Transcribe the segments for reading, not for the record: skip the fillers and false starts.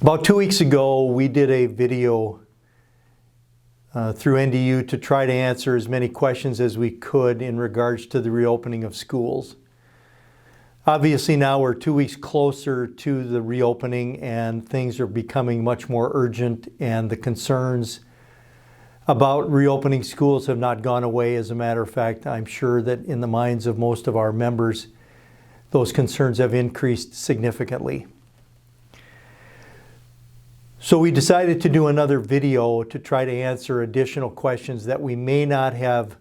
About 2 weeks ago, we did a video through NDU to try to answer as many questions as we could in regards to the reopening of schools. Obviously now we're 2 weeks closer to the reopening and things are becoming much more urgent, and the concerns about reopening schools have not gone away. As a matter of fact, I'm sure that in the minds of most of our members, those concerns have increased significantly. So we decided to do another video to try to answer additional questions that we may not have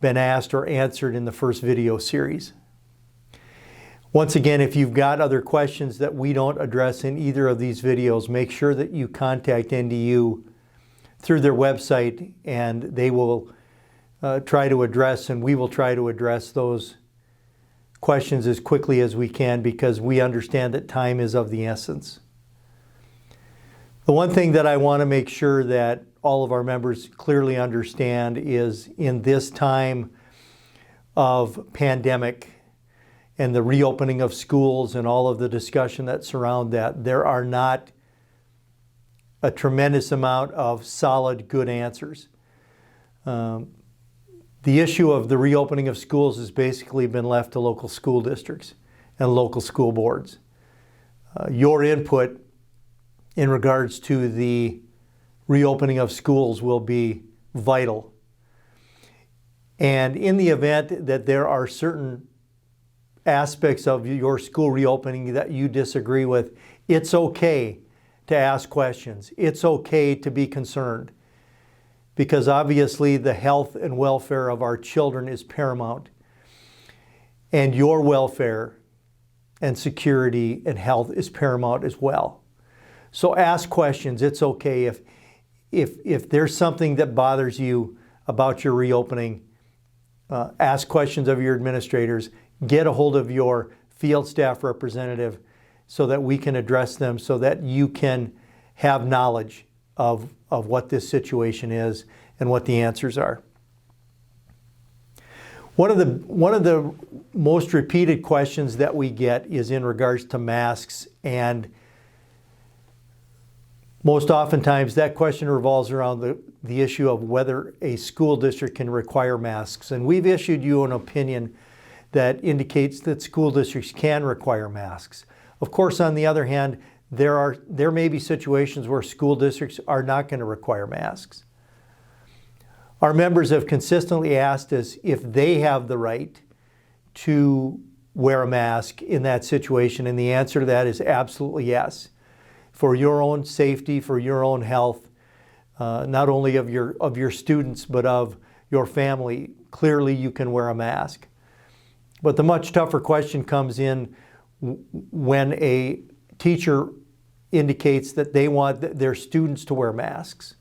been asked or answered in the first video series. Once again, if you've got other questions that we don't address in either of these videos, make sure that you contact NDU through their website, and they will try to address, and we will try to address those questions as quickly as we can, because we understand that time is of the essence. The one thing that I want to make sure that all of our members clearly understand is, in this time of pandemic and the reopening of schools and all of the discussion that surround that, there are not a tremendous amount of solid, good answers. The issue of the reopening of schools has basically been left to local school districts and local school boards. Your input in regards to the reopening of schools will be vital. And in the event that there are certain aspects of your school reopening that you disagree with, it's okay to ask questions. It's okay to be concerned, because obviously the health and welfare of our children is paramount, and your welfare and security and health is paramount as well. So ask questions. It's okay. If there's something that bothers you about your reopening, ask questions of your administrators. Get a hold of your field staff representative so that we can address them, so that you can have knowledge of what this situation is and what the answers are. One of the most repeated questions that we get is in regards to masks, and most oftentimes that question revolves around the issue of whether a school district can require masks. And we've issued you an opinion that indicates that school districts can require masks. Of course, on the other hand, there may be situations where school districts are not going to require masks. Our members have consistently asked us if they have the right to wear a mask in that situation, and the answer to that is absolutely yes. For your own safety, for your own health, not only of your students, but of your family, clearly you can wear a mask. But the much tougher question comes in when a teacher indicates that they want their students to wear masks,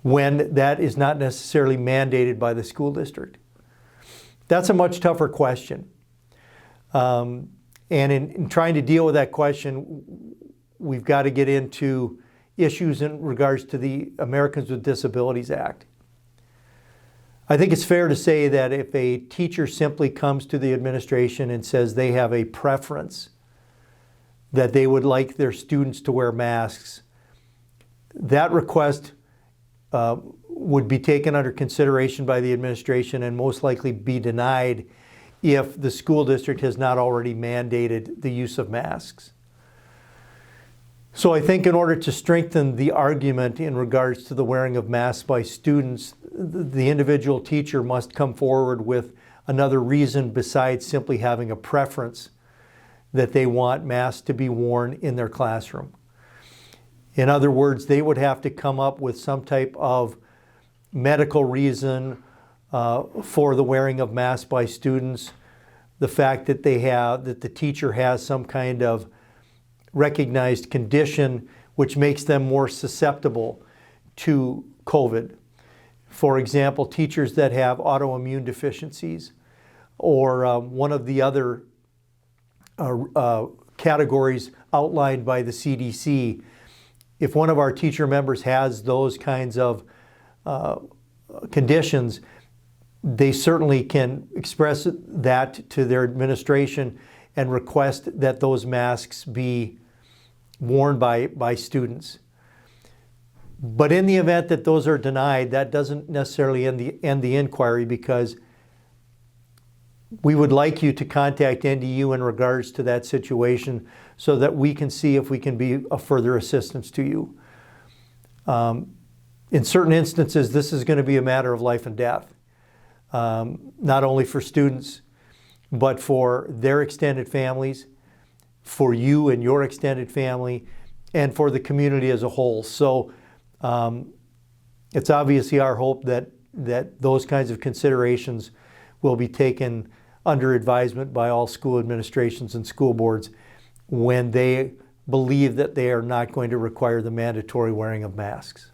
when that is not necessarily mandated by the school district. That's a much tougher question. And in trying to deal with that question, we've got to get into issues in regards to the Americans with Disabilities Act. I think it's fair to say that if a teacher simply comes to the administration and says they have a preference that they would like their students to wear masks, that request would be taken under consideration by the administration and most likely be denied if the school district has not already mandated the use of masks. So I think in order to strengthen the argument in regards to the wearing of masks by students, the individual teacher must come forward with another reason besides simply having a preference that they want masks to be worn in their classroom. In other words, they would have to come up with some type of medical reason for the wearing of masks by students. The fact that the teacher has some kind of recognized condition which makes them more susceptible to COVID. For example, teachers that have autoimmune deficiencies, or one of the other categories outlined by the CDC. If one of our teacher members has those kinds of conditions, they certainly can express that to their administration and request that those masks be worn by students. But in the event that those are denied, that doesn't necessarily end the inquiry, because we would like you to contact NDU in regards to that situation so that we can see if we can be of further assistance to you. In certain instances, this is going to be a matter of life and death, not only for students, but for their extended families, for you and your extended family, and for the community as a whole. So it's obviously our hope that those kinds of considerations will be taken under advisement by all school administrations and school boards when they believe that they are not going to require the mandatory wearing of masks.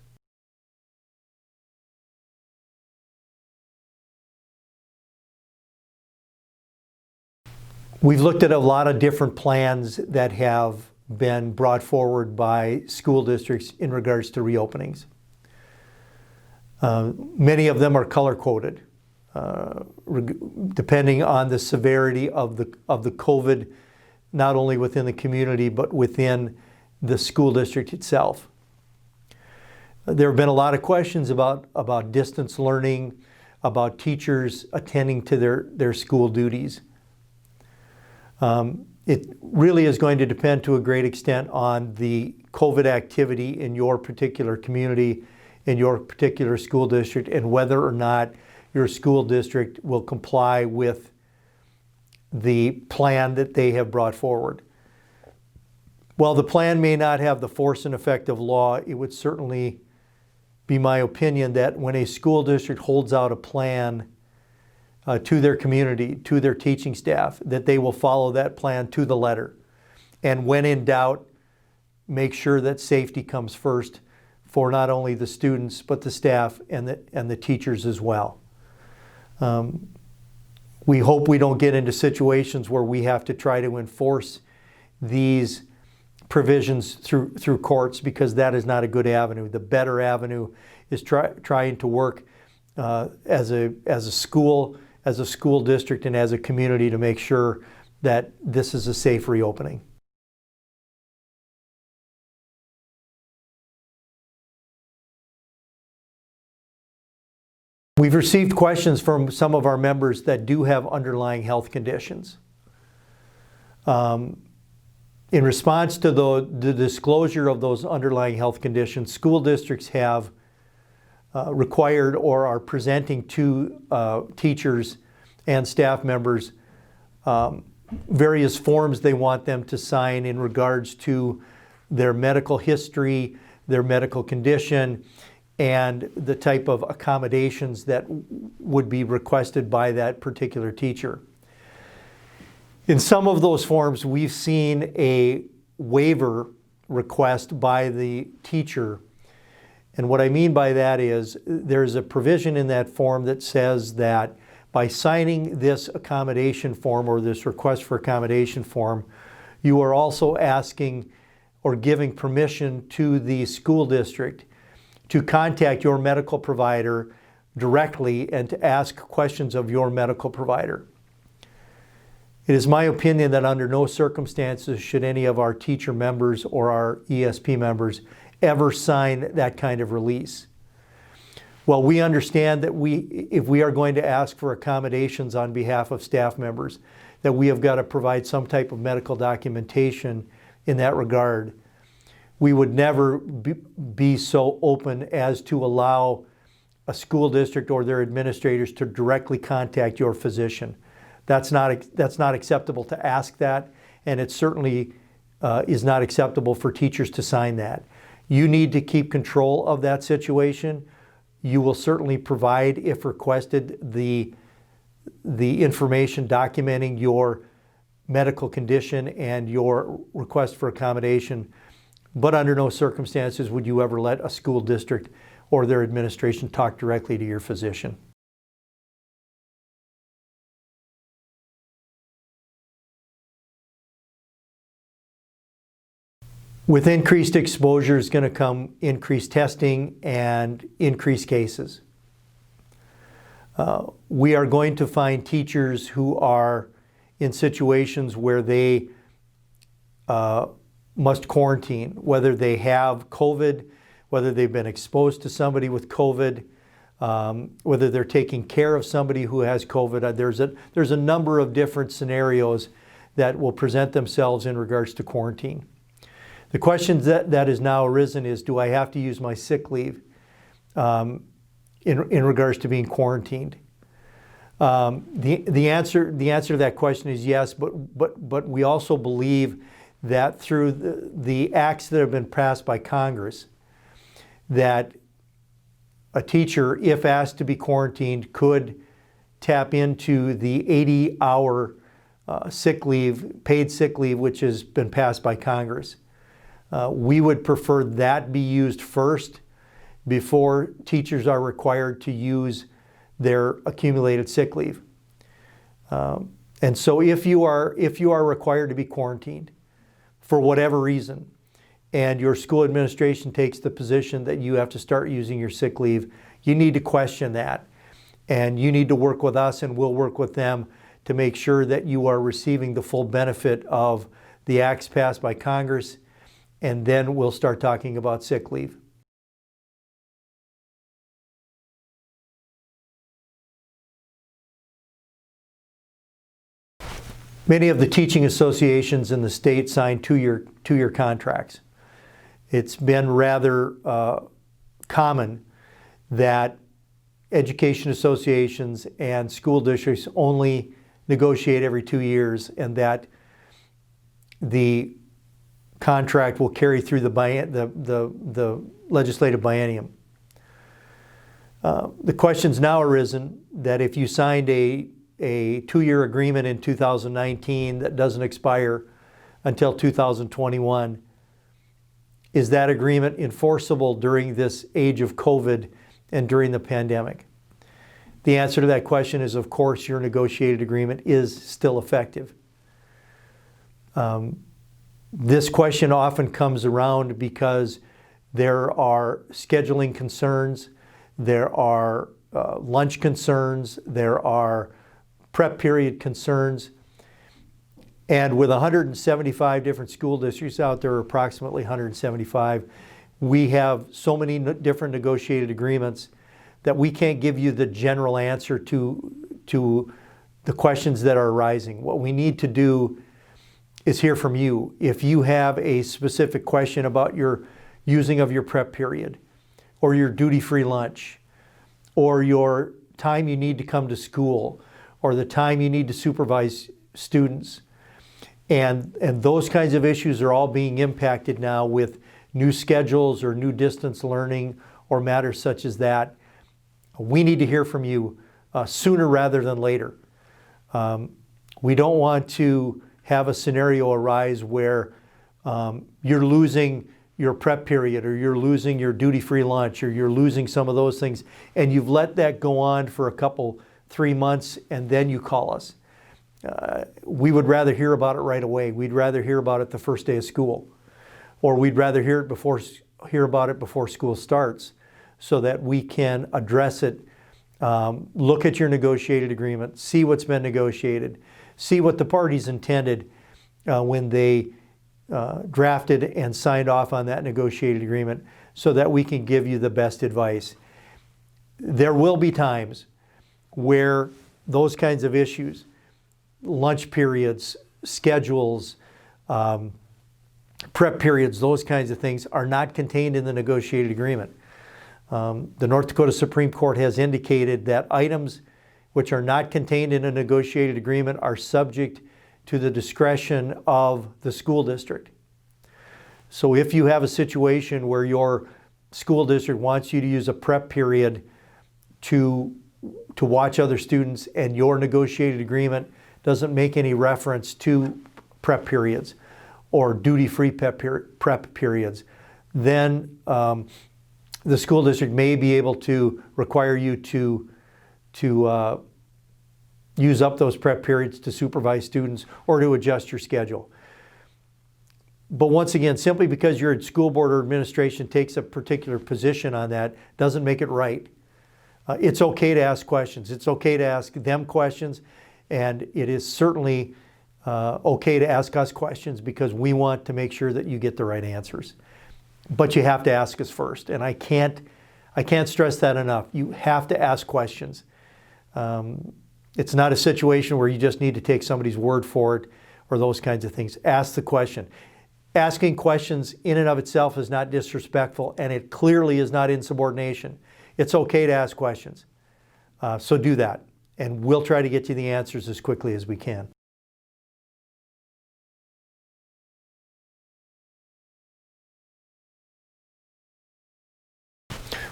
We've looked at a lot of different plans that have been brought forward by school districts in regards to reopenings. Many of them are color-coded, depending on the severity of the COVID, not only within the community, but within the school district itself. There have been a lot of questions about distance learning, about teachers attending to their school duties. It really is going to depend to a great extent on the COVID activity in your particular community, in your particular school district, and whether or not your school district will comply with the plan that they have brought forward. While the plan may not have the force and effect of law, it would certainly be my opinion that when a school district holds out a plan to their community, to their teaching staff, that they will follow that plan to the letter. And when in doubt, make sure that safety comes first for not only the students, but the staff and the teachers as well. We hope we don't get into situations where we have to try to enforce these provisions through courts, because that is not a good avenue. The better avenue is trying to work as a school district and as a community to make sure that this is a safe reopening. We've received questions from some of our members that do have underlying health conditions. In response to the disclosure of those underlying health conditions, school districts have required or are presenting to teachers and staff members various forms they want them to sign in regards to their medical history, their medical condition, and the type of accommodations that would be requested by that particular teacher. In some of those forms, we've seen a waiver request by the teacher. And what I mean by that is there's a provision in that form that says that by signing this accommodation form or this request for accommodation form, you are also asking or giving permission to the school district to contact your medical provider directly and to ask questions of your medical provider. It is my opinion that under no circumstances should any of our teacher members or our ESP members ever sign that kind of release. Well, we understand that if we are going to ask for accommodations on behalf of staff members, that we have got to provide some type of medical documentation in that regard. We would never be so open as to allow a school district or their administrators to directly contact your physician. That's not acceptable to ask that, and it certainly is not acceptable for teachers to sign that. You need to keep control of that situation. You will certainly provide, if requested, the information documenting your medical condition and your request for accommodation. But under no circumstances would you ever let a school district or their administration talk directly to your physician. With increased exposure is going to come increased testing and increased cases. We are going to find teachers who are in situations where they must quarantine, whether they have COVID, whether they've been exposed to somebody with COVID, whether they're taking care of somebody who has COVID. There's a number of different scenarios that will present themselves in regards to quarantine. The question that has now arisen is, do I have to use my sick leave in regards to being quarantined? The answer to that question is yes, but we also believe that through the acts that have been passed by Congress, that a teacher, if asked to be quarantined, could tap into the 80-hour sick leave, paid sick leave, which has been passed by Congress. We would prefer that be used first before teachers are required to use their accumulated sick leave. And so if you are required to be quarantined for whatever reason, and your school administration takes the position that you have to start using your sick leave, you need to question that. And you need to work with us, and we'll work with them to make sure that you are receiving the full benefit of the acts passed by Congress, and then we'll start talking about sick leave. Many of the teaching associations in the state sign two-year contracts. It's been rather common that education associations and school districts only negotiate every 2 years, and that the contract will carry through the legislative biennium. The question's now arisen that if you signed a 2-year agreement in 2019 that doesn't expire until 2021, is that agreement enforceable during this age of COVID and during the pandemic? The answer to that question is, of course, your negotiated agreement is still effective. This question often comes around because there are scheduling concerns, there are lunch concerns, there are prep period concerns. And with 175 different school districts out there, approximately 175, we have so many different negotiated agreements that we can't give you the general answer to the questions that are arising. What we need to do is hear from you. If you have a specific question about your using of your prep period, or your duty-free lunch, or your time you need to come to school, or the time you need to supervise students, and those kinds of issues are all being impacted now with new schedules or new distance learning or matters such as that. We need to hear from you sooner rather than later. We don't want to have a scenario arise where you're losing your prep period, or you're losing your duty-free lunch, or you're losing some of those things, and you've let that go on for a 3 months, and then you call us. We would rather hear about it right away. We'd rather hear about it the first day of school, or we'd rather hear about it before school starts, so that we can address it, look at your negotiated agreement, see what's been negotiated, see what the parties intended when they drafted and signed off on that negotiated agreement, so that we can give you the best advice. There will be times where those kinds of issues, lunch periods, schedules, prep periods, those kinds of things are not contained in the negotiated agreement. The North Dakota Supreme Court has indicated that items which are not contained in a negotiated agreement are subject to the discretion of the school district. So if you have a situation where your school district wants you to use a prep period to watch other students, and your negotiated agreement doesn't make any reference to prep periods or duty-free prep periods, then the school district may be able to require you to use up those prep periods to supervise students or to adjust your schedule. But once again, simply because your school board or administration takes a particular position on that doesn't make it right. It's okay to ask questions. It's okay to ask them questions, and it is certainly okay to ask us questions because we want to make sure that you get the right answers. But you have to ask us first, and I can't stress that enough. You have to ask questions. It's not a situation where you just need to take somebody's word for it or those kinds of things. Ask the question. Asking questions in and of itself is not disrespectful, and it clearly is not insubordination. It's okay to ask questions. So do that, and we'll try to get you the answers as quickly as we can.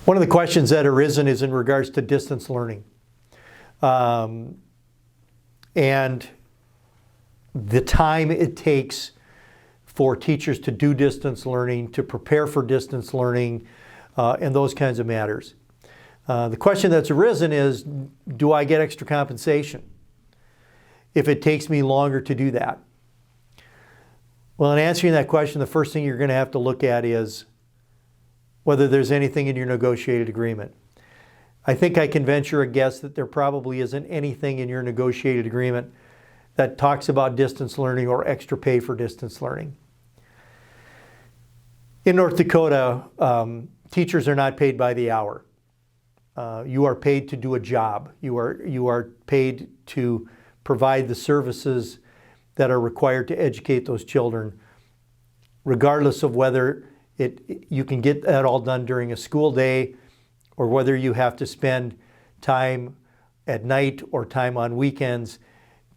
One of the questions that arisen is in regards to distance learning. And the time it takes for teachers to do distance learning, to prepare for distance learning, and those kinds of matters. The question that's arisen is, do I get extra compensation if it takes me longer to do that? Well, in answering that question, the first thing you're going to have to look at is whether there's anything in your negotiated agreement. I think I can venture a guess that there probably isn't anything in your negotiated agreement that talks about distance learning or extra pay for distance learning. In North Dakota, teachers are not paid by the hour. You are paid to do a job. You are paid to provide the services that are required to educate those children, regardless of whether you can get that all done during a school day or whether you have to spend time at night or time on weekends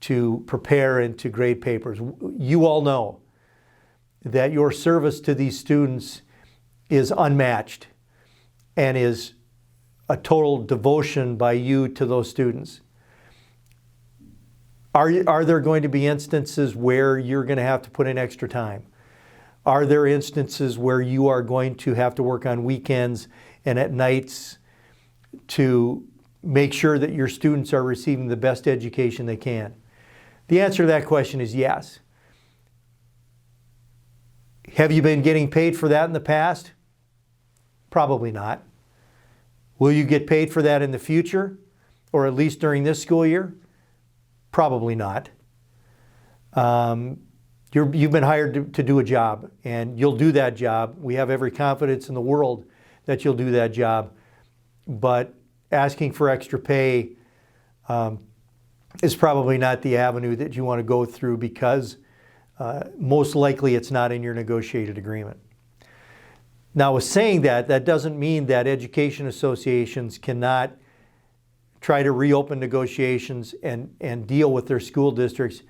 to prepare and to grade papers. You all know that your service to these students is unmatched and is a total devotion by you to those students. Are there going to be instances where you're going to have to put in extra time? Are there instances where you are going to have to work on weekends and at nights to make sure that your students are receiving the best education they can? The answer to that question is yes. Have you been getting paid for that in the past? Probably not. Will you get paid for that in the future, or at least during this school year? Probably not. You've been hired to do a job, and you'll do that job. We have every confidence in the world that you'll do that job. But asking for extra pay is probably not the avenue that you want to go through, because most likely it's not in your negotiated agreement. Now, with saying that, that doesn't mean that education associations cannot try to reopen negotiations and deal with their school districts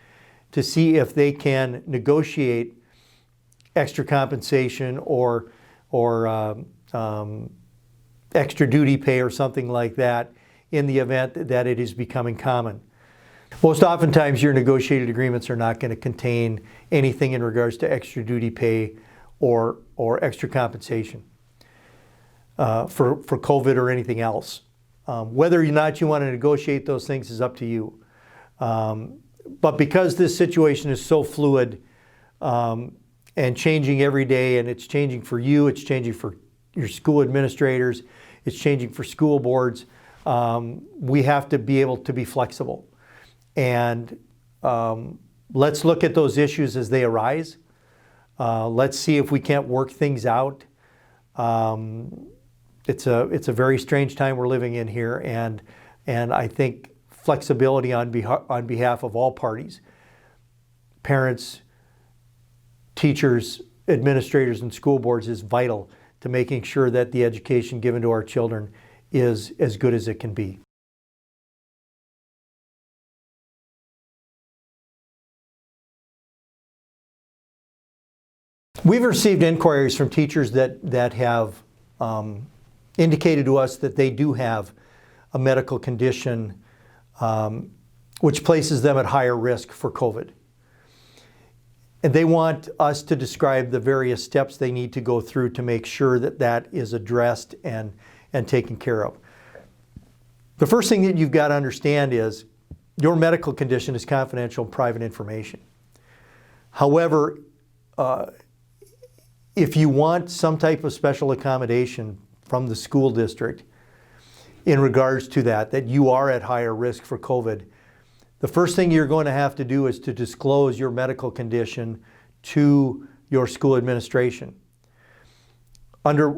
to see if they can negotiate extra compensation or extra duty pay or something like that in the event that it is becoming common. Most oftentimes your negotiated agreements are not going to contain anything in regards to extra duty pay or extra compensation for COVID or anything else. Whether or not you want to negotiate those things is up to you. But because this situation is so fluid and changing every day, and it's changing for you, it's changing for your school administrators, it's changing for school boards, we have to be able to be flexible. And let's look at those issues as they arise. Let's see if we can't work things out. It's a very strange time we're living in here, and I think flexibility on behalf of all parties, parents, teachers, administrators, and school boards, is vital to making sure that the education given to our children is as good as it can be. We've received inquiries from teachers that have indicated to us that they do have a medical condition which places them at higher risk for COVID. And they want us to describe the various steps they need to go through to make sure that that is addressed and taken care of. The first thing that you've got to understand is your medical condition is confidential and private information. However, if you want some type of special accommodation from the school district in regards to that you are at higher risk for COVID, the first thing you're going to have to do is to disclose your medical condition to your school administration. Under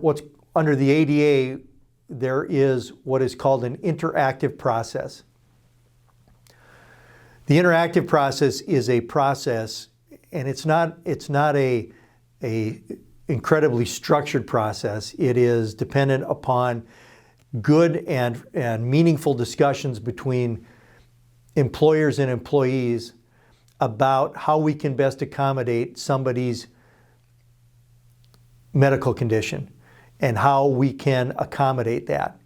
the ADA, there is what is called an interactive process. The interactive process is a process, and it's not a incredibly structured process. It is dependent upon good and meaningful discussions between employers and employees about how we can best accommodate somebody's medical condition and how we can accommodate that.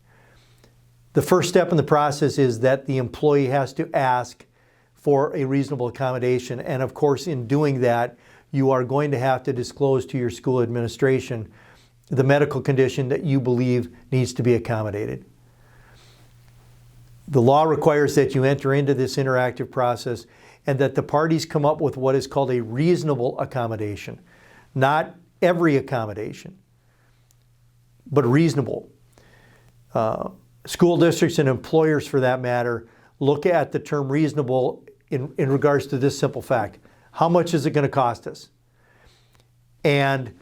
The first step in the process is that the employee has to ask for a reasonable accommodation, and of course in doing that you are going to have to disclose to your school administration the medical condition that you believe needs to be accommodated. The law requires that you enter into this interactive process and that the parties come up with what is called a reasonable accommodation. Not every accommodation, but reasonable. School districts and employers, for that matter, look at the term reasonable in regards to this simple fact. How much is it going to cost us? And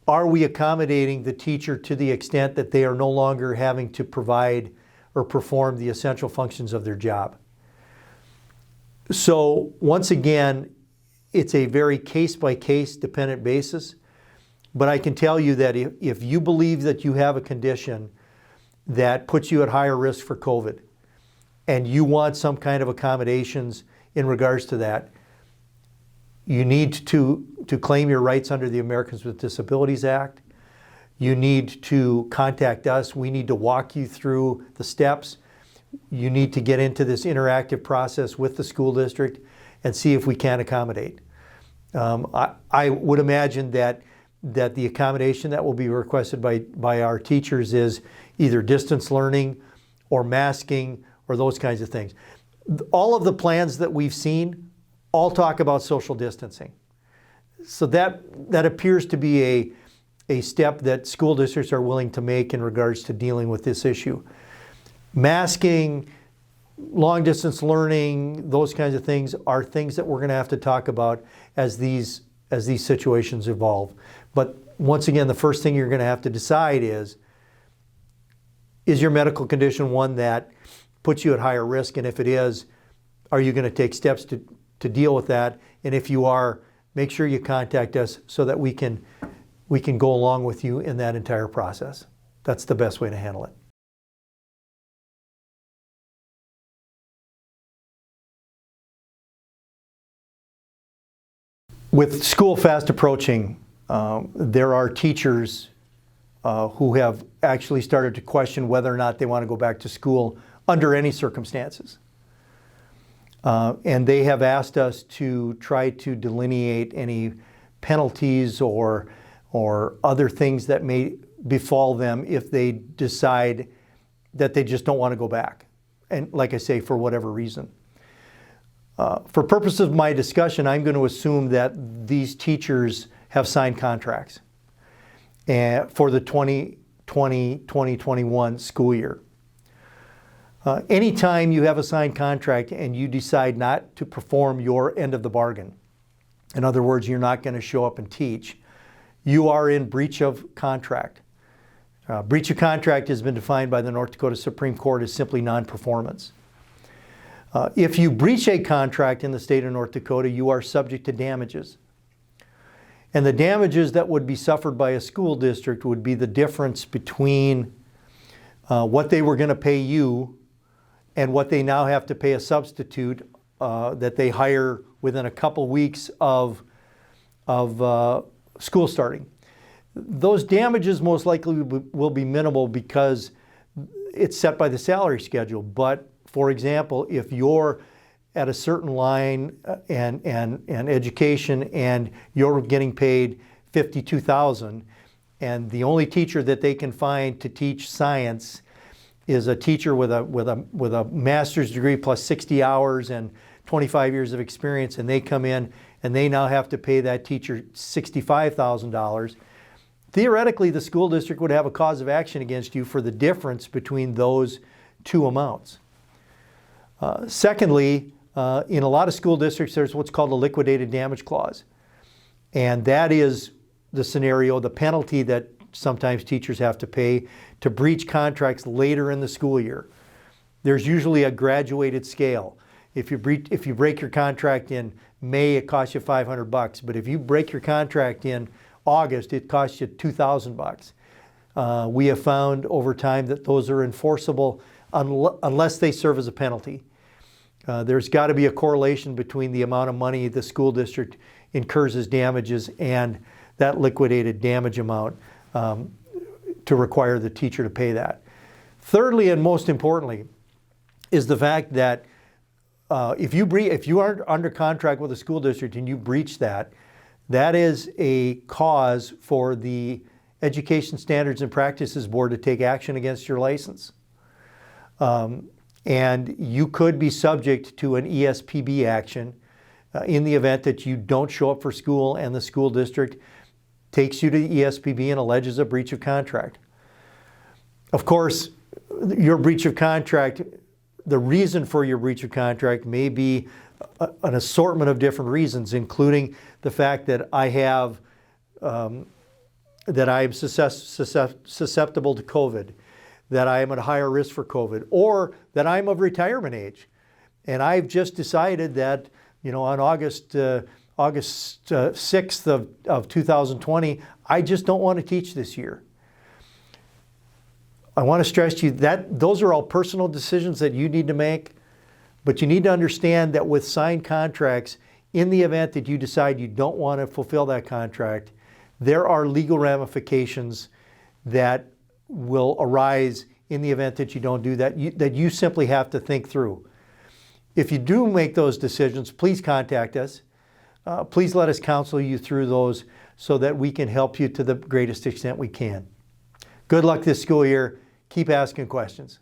are we accommodating the teacher to the extent that they are no longer having to provide or perform the essential functions of their job? So once again, it's a very case-by-case dependent basis, but I can tell you that if you believe that you have a condition that puts you at higher risk for COVID and you want some kind of accommodations in regards to that, you need to claim your rights under the Americans with Disabilities Act. You need to contact us. We need to walk you through the steps. You need to get into this interactive process with the school district and see if we can accommodate. I would imagine that the accommodation that will be requested by our teachers is either distance learning or masking or those kinds of things. All of the plans that we've seen all talk about social distancing. So that appears to be a step that school districts are willing to make in regards to dealing with this issue. Masking, long distance learning, those kinds of things are things that we're going to have to talk about as these situations evolve. But once again, the first thing you're going to have to decide is your medical condition one that puts you at higher risk? And if it is, are you going to take steps to deal with that? And if you are, make sure you contact us so that we can go along with you in that entire process. That's the best way to handle it. With school fast approaching, there are teachers who have actually started to question whether or not they want to go back to school under any circumstances. And they have asked us to try to delineate any penalties or other things that may befall them if they decide that they just don't want to go back. And like I say, for whatever reason. For purposes of my discussion, I'm going to assume that these teachers have signed contracts for the 2020-2021 school year. Anytime you have a signed contract and you decide not to perform your end of the bargain, in other words, you're not going to show up and teach, you are in breach of contract. Breach of contract has been defined by the North Dakota Supreme Court as simply non-performance. If you breach a contract in the state of North Dakota, you are subject to damages. And the damages that would be suffered by a school district would be the difference between what they were going to pay you and what they now have to pay a substitute that they hire within a couple weeks of school starting. Those damages most likely will be minimal because it's set by the salary schedule. But for example, if you're at a certain line and education and you're getting paid $52,000 and the only teacher that they can find to teach science is a teacher with a master's degree plus 60 hours and 25 years of experience, and they come in and they now have to pay that teacher $65,000, theoretically the school district would have a cause of action against you for the difference between those two amounts. Secondly, In a lot of school districts, there's what's called a liquidated damage clause. And that is the scenario, the penalty that sometimes teachers have to pay to breach contracts later in the school year. There's usually a graduated scale. If you break your contract in May, it costs you $500. But if you break your contract in August, it costs you $2,000. We have found over time that those are enforceable unless they serve as a penalty. There's got to be a correlation between the amount of money the school district incurs as damages and that liquidated damage amount to require the teacher to pay that. Thirdly, and most importantly, is the fact that if you aren't under contract with a school district and you breach that, that is a cause for the Education Standards and Practices Board to take action against your license. And you could be subject to an ESPB action in the event that you don't show up for school and the school district takes you to the ESPB and alleges a breach of contract. Of course, your breach of contract, the reason for your breach of contract may be an assortment of different reasons, including the fact that I am susceptible to COVID, that I am at a higher risk for COVID, or that I'm of retirement age. And I've just decided that, on August 6th of 2020, I just don't want to teach this year. I want to stress to you that those are all personal decisions that you need to make, but you need to understand that with signed contracts, in the event that you decide you don't want to fulfill that contract, there are legal ramifications that will arise in the event that you don't do that, that you simply have to think through. If you do make those decisions, please contact us. Please let us counsel you through those so that we can help you to the greatest extent we can. Good luck this school year. Keep asking questions.